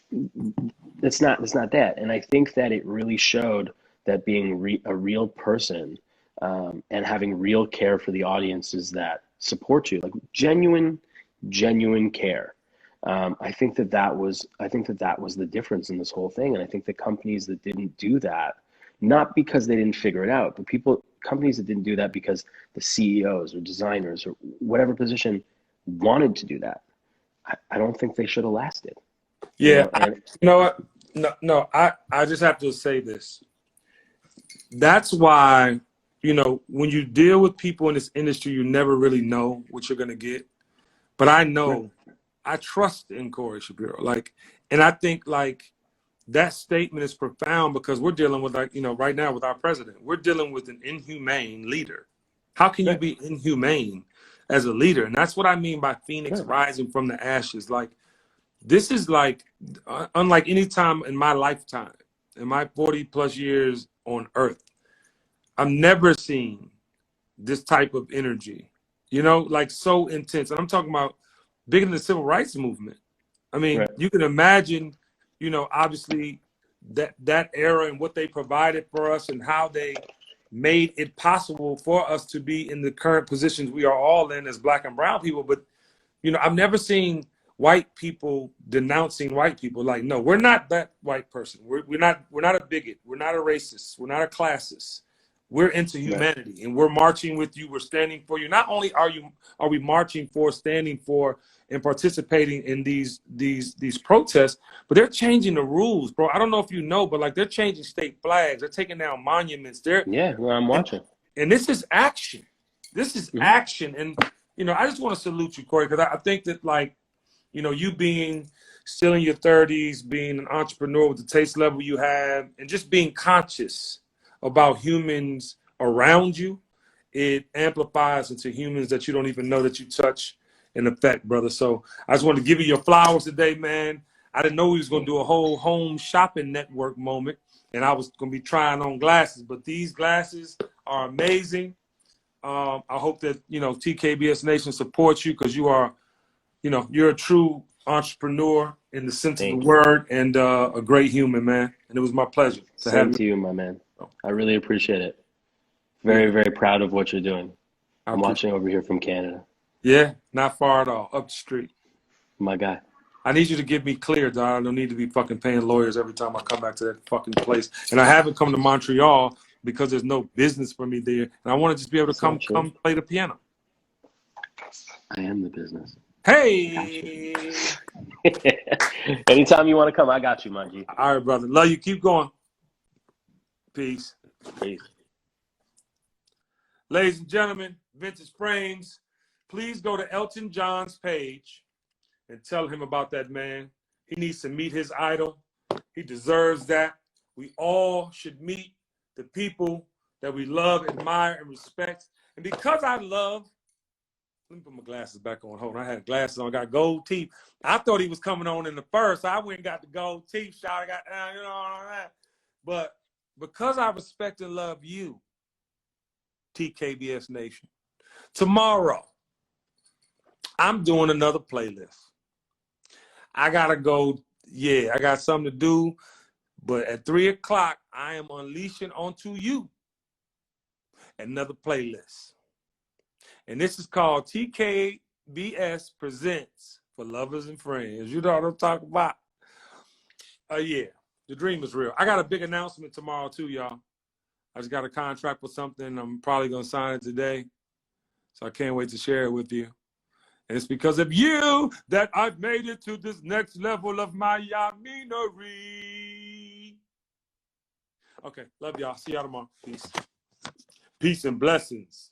S1: it's not that. And I think that it really showed that being a real person, and having real care for the audiences that support you, like genuine care. I think that that was the difference in this whole thing. And I think the companies that didn't do that, not because they didn't figure it out, but companies that didn't do that because the CEOs or designers or whatever position wanted to do that, I don't think they should have lasted.
S2: Yeah,
S1: And
S2: you know what? No, I just have to say this. That's why, when you deal with people in this industry, you never really know what you're gonna get. But I know, I trust in Corey Shapiro. And I think that statement is profound because we're dealing with right now with our president. We're dealing with an inhumane leader. How can you be inhumane as a leader? And that's what I mean by Phoenix rising from the ashes. This is unlike any time in my lifetime, in my 40 plus years on earth, I've never seen this type of energy, so intense. And I'm talking about bigger than the civil rights movement. I mean, you can imagine, obviously that era and what they provided for us and how they made it possible for us to be in the current positions we are all in as Black and brown people. But, I've never seen white people denouncing white people. No, we're not that white person. We're not a bigot. We're not a racist. We're not a classist. We're into humanity, and we're marching with you. We're standing for you. Not only are we marching for, standing for, and participating in these protests, but they're changing the rules, bro. I don't know if you know, but they're changing state flags. They're taking down monuments.
S1: I'm watching.
S2: And this is action. This is action. And I just want to salute you, Corey, because I think that you being still in your 30s, being an entrepreneur with the taste level you have, and just being conscious about humans around you, it amplifies into humans that you don't even know that you touch and affect, brother. So I just wanted to give you your flowers today, man. I didn't know we was going to do a whole home shopping network moment, and I was going to be trying on glasses, but these glasses are amazing. I hope that, TKBS Nation supports you because you are, you're a true entrepreneur in the sense of the word and a great human, man. And it was my pleasure to have you.
S1: Same to you, my man. I really appreciate it. Very, very proud of what you're doing. I'm watching over here from Canada.
S2: Yeah, not far at all. Up the street.
S1: My guy.
S2: I need you to get me clear, dog. I don't need to be fucking paying lawyers every time I come back to that fucking place. And I haven't come to Montreal because there's no business for me there. And I want to just be able to come play the piano.
S1: I am the business.
S2: Hey!
S1: Anytime you want to come, I got you, my G.
S2: All right, brother. Love you. Keep going. Peace.
S1: Peace.
S2: Ladies and gentlemen, Vintage Frames, please go to Elton John's page and tell him about that man. He needs to meet his idol. He deserves that. We all should meet the people that we love, admire, and respect. And because I love, let me put my glasses back on. Hold on. I had glasses on. I got gold teeth. I thought he was coming on in the first. So I went and got the gold teeth shot. I got, all that. But because I respect and love you, TKBS Nation, tomorrow, I'm doing another playlist. I got to go. Yeah, I got something to do. But at 3 o'clock, I am unleashing onto you another playlist. And this is called TKBS Presents for Lovers and Friends. You know what I'm talking about? Yeah, the dream is real. I got a big announcement tomorrow too, y'all. I just got a contract with something. I'm probably going to sign it today. So I can't wait to share it with you. And it's because of you that I've made it to this next level of my yaminery. Okay, love y'all. See y'all tomorrow. Peace. Peace and blessings.